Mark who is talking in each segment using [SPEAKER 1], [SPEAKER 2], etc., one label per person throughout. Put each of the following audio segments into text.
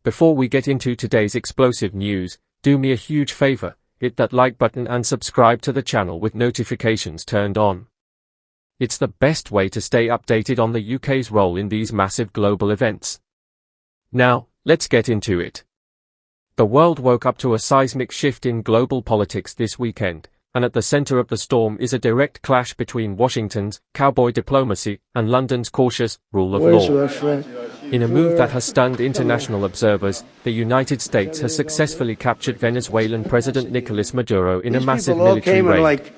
[SPEAKER 1] Before we get into today's explosive news, do me a huge favor, hit that like button and subscribe to the channel with notifications turned on. It's the best way to stay updated on the UK's role in these massive global events. Now, let's get into it. The world woke up to a seismic shift in global politics this weekend, and at the center of the storm is a direct clash between Washington's cowboy diplomacy and London's cautious rule of law. In a move that has stunned international observers, the United States has successfully captured Venezuelan President Nicolás Maduro in a massive military raid.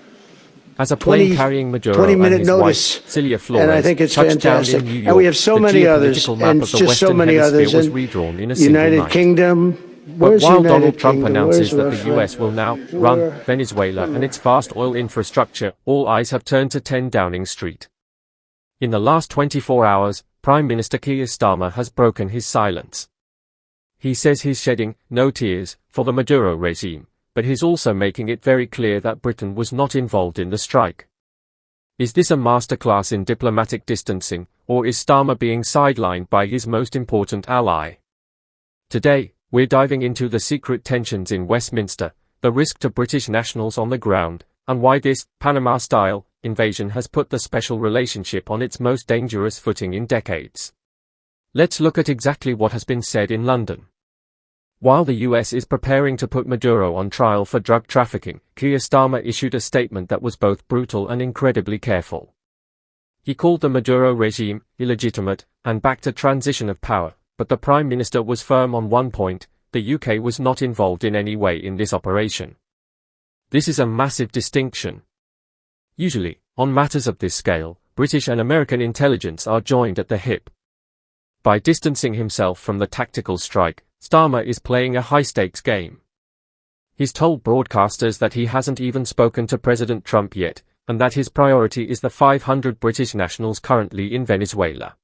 [SPEAKER 1] As a plane carrying Maduro and his wife, Celia Flores, touched down in New York,
[SPEAKER 2] and we have so many others, and just so many others,
[SPEAKER 1] was redrawn in a single
[SPEAKER 2] United
[SPEAKER 1] night.
[SPEAKER 2] Kingdom.
[SPEAKER 1] But while Donald Trump announces that the US will now run Venezuela and its vast oil infrastructure, all eyes have turned to 10 Downing Street. In the last 24 hours, Prime Minister Keir Starmer has broken his silence. He says he's shedding no tears for the Maduro regime, but he's also making it very clear that Britain was not involved in the strike. Is this a masterclass in diplomatic distancing, or is Starmer being sidelined by his most important ally? Today, we're diving into the secret tensions in Westminster, the risk to British nationals on the ground, and why this Panama-style invasion has put the special relationship on its most dangerous footing in decades. Let's look at exactly what has been said in London. While the US is preparing to put Maduro on trial for drug trafficking, Keir Starmer issued a statement that was both brutal and incredibly careful. He called the Maduro regime illegitimate and backed a transition of power, but the Prime Minister was firm on one point: the UK was not involved in any way in this operation. This is a massive distinction. Usually, on matters of this scale, British and American intelligence are joined at the hip. By distancing himself from the tactical strike, Starmer is playing a high-stakes game. He's told broadcasters that he hasn't even spoken to President Trump yet, and that his priority is the 500 British nationals currently in Venezuela.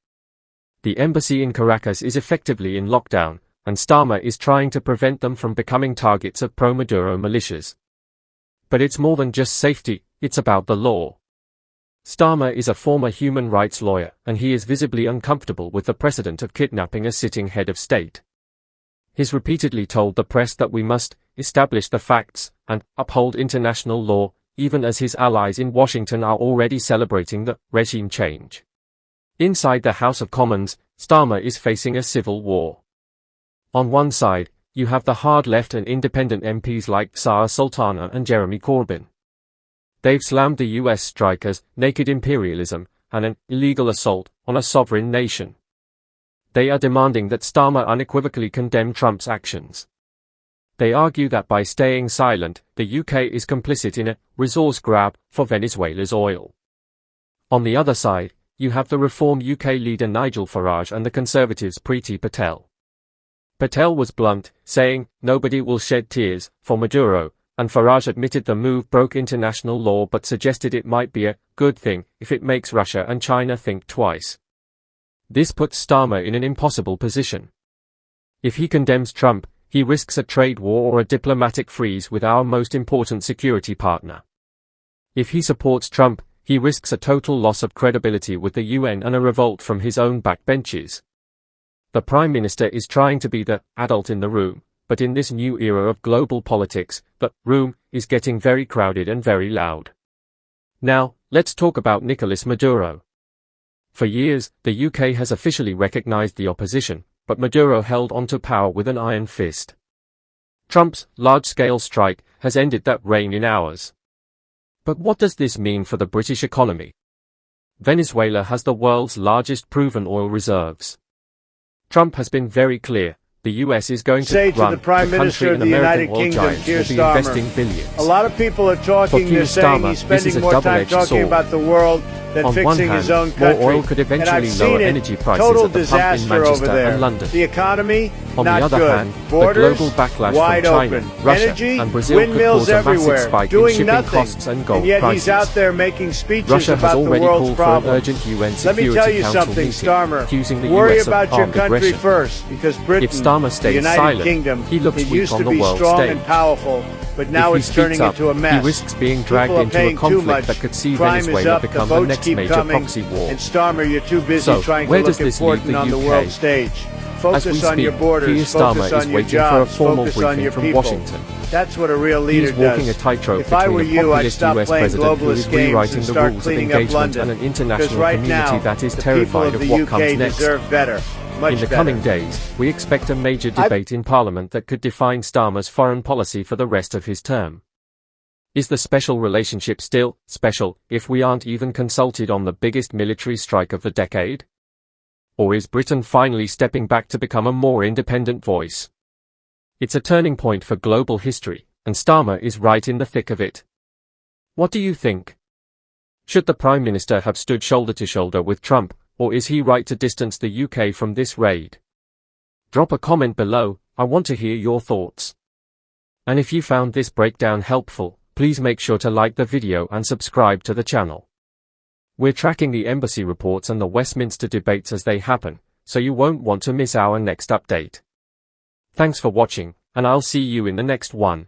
[SPEAKER 1] The embassy in Caracas is effectively in lockdown, and Starmer is trying to prevent them from becoming targets of pro-Maduro militias. But it's more than just safety, it's about the law. Starmer is a former human rights lawyer, and he is visibly uncomfortable with the precedent of kidnapping a sitting head of state. He's repeatedly told the press that we must establish the facts and uphold international law, even as his allies in Washington are already celebrating the regime change. Inside the House of Commons, Starmer is facing a civil war. On one side, you have the hard left and independent MPs like Sara Sultana and Jeremy Corbyn. They've slammed the US strike as naked imperialism and an illegal assault on a sovereign nation. They are demanding that Starmer unequivocally condemn Trump's actions. They argue that by staying silent, the UK is complicit in a resource grab for Venezuela's oil. On the other side, you have the Reform UK leader Nigel Farage and the Conservatives' Priti Patel. Patel was blunt, saying, "Nobody will shed tears for Maduro," and Farage admitted the move broke international law but suggested it might be a good thing if it makes Russia and China think twice. This puts Starmer in an impossible position. If he condemns Trump, he risks a trade war or a diplomatic freeze with our most important security partner. If he supports Trump, he risks a total loss of credibility with the UN and a revolt from his own backbenches. The Prime Minister is trying to be the adult in the room, but in this new era of global politics, the room is getting very crowded and very loud. Now, let's talk about Nicolás Maduro. For years, the UK has officially recognized the opposition, but Maduro held onto power with an iron fist. Trump's large-scale strike has ended that reign in hours. But what does this mean for the British economy? Venezuela has the world's largest proven oil reserves. Trump has been very clear: the US is going to run the country, and American oil giants will be investing billions.
[SPEAKER 2] A lot of people are talking, they're saying he's spending more time talking about the world than fixing his own country.
[SPEAKER 1] More oil could eventually lower energy prices at the pump in Manchester and London.
[SPEAKER 2] The economy,
[SPEAKER 1] on the other hand, the global backlash from China, Russia, and Brazil could cause a massive spike in shipping costs and gold prices.
[SPEAKER 2] He's out there making speeches
[SPEAKER 1] Russia has
[SPEAKER 2] about the
[SPEAKER 1] already
[SPEAKER 2] world's
[SPEAKER 1] called for an
[SPEAKER 2] problems.
[SPEAKER 1] urgent UN
[SPEAKER 2] Let me
[SPEAKER 1] Security
[SPEAKER 2] tell you
[SPEAKER 1] Council
[SPEAKER 2] something,
[SPEAKER 1] meeting,
[SPEAKER 2] Starmer.
[SPEAKER 1] accusing the
[SPEAKER 2] Worry
[SPEAKER 1] US
[SPEAKER 2] about
[SPEAKER 1] of
[SPEAKER 2] your
[SPEAKER 1] armed
[SPEAKER 2] country
[SPEAKER 1] aggression.
[SPEAKER 2] first, because Britain,
[SPEAKER 1] If Starmer stays
[SPEAKER 2] the United
[SPEAKER 1] silent,
[SPEAKER 2] Kingdom,
[SPEAKER 1] he looks
[SPEAKER 2] it
[SPEAKER 1] weak
[SPEAKER 2] used
[SPEAKER 1] on
[SPEAKER 2] to
[SPEAKER 1] the
[SPEAKER 2] be
[SPEAKER 1] world
[SPEAKER 2] strong
[SPEAKER 1] stage.
[SPEAKER 2] and powerful, but now
[SPEAKER 1] If
[SPEAKER 2] it's
[SPEAKER 1] he
[SPEAKER 2] turning
[SPEAKER 1] speaks up,
[SPEAKER 2] into a mess.
[SPEAKER 1] he risks being dragged
[SPEAKER 2] People are
[SPEAKER 1] into a
[SPEAKER 2] paying too
[SPEAKER 1] conflict
[SPEAKER 2] much.
[SPEAKER 1] that could see
[SPEAKER 2] Crime is
[SPEAKER 1] Venezuela
[SPEAKER 2] up,
[SPEAKER 1] become
[SPEAKER 2] the
[SPEAKER 1] the
[SPEAKER 2] votes
[SPEAKER 1] next
[SPEAKER 2] keep
[SPEAKER 1] major
[SPEAKER 2] coming,
[SPEAKER 1] proxy war.
[SPEAKER 2] and Starmer, you're too busy
[SPEAKER 1] So,
[SPEAKER 2] trying to
[SPEAKER 1] where
[SPEAKER 2] look
[SPEAKER 1] does this leave
[SPEAKER 2] important
[SPEAKER 1] the
[SPEAKER 2] on the
[SPEAKER 1] UK?
[SPEAKER 2] world stage.
[SPEAKER 1] As we speak, Keir Starmer is waiting for a formal briefing from Washington.
[SPEAKER 2] That's what a real leader
[SPEAKER 1] does. He is walking a tightrope between a populist US president who is rewriting the rules of engagement and an international community that is terrified of what comes next. In the coming days, we expect a major debate in Parliament that could define Starmer's foreign policy for the rest of his term. Is the special relationship still special if we aren't even consulted on the biggest military strike of the decade? Or is Britain finally stepping back to become a more independent voice? It's a turning point for global history, and Starmer is right in the thick of it. What do you think? Should the Prime Minister have stood shoulder to shoulder with Trump, or is he right to distance the UK from this raid? Drop a comment below, I want to hear your thoughts. And if you found this breakdown helpful, please make sure to like the video and subscribe to the channel. We're tracking the embassy reports and the Westminster debates as they happen, so you won't want to miss our next update. Thanks for watching, and I'll see you in the next one.